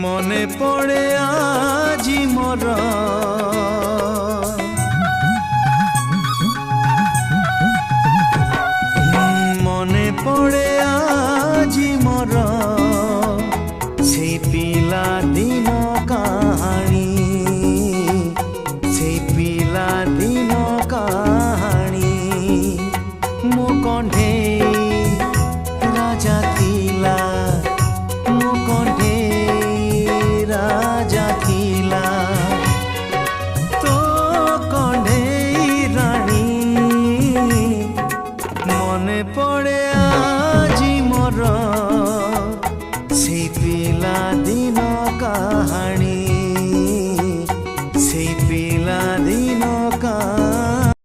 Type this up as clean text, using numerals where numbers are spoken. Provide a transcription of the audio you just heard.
মনে পড়ে আজি মোর মনে পড়ে আজি মোর সেই পিলা দিন কাহানী সেই পিলা দিন কাহানী মো কণ্ঠে রাজা থিলা মো কণ্ঠে রাজা থিলা তো কণ্ঠে রানী মনে পড়ে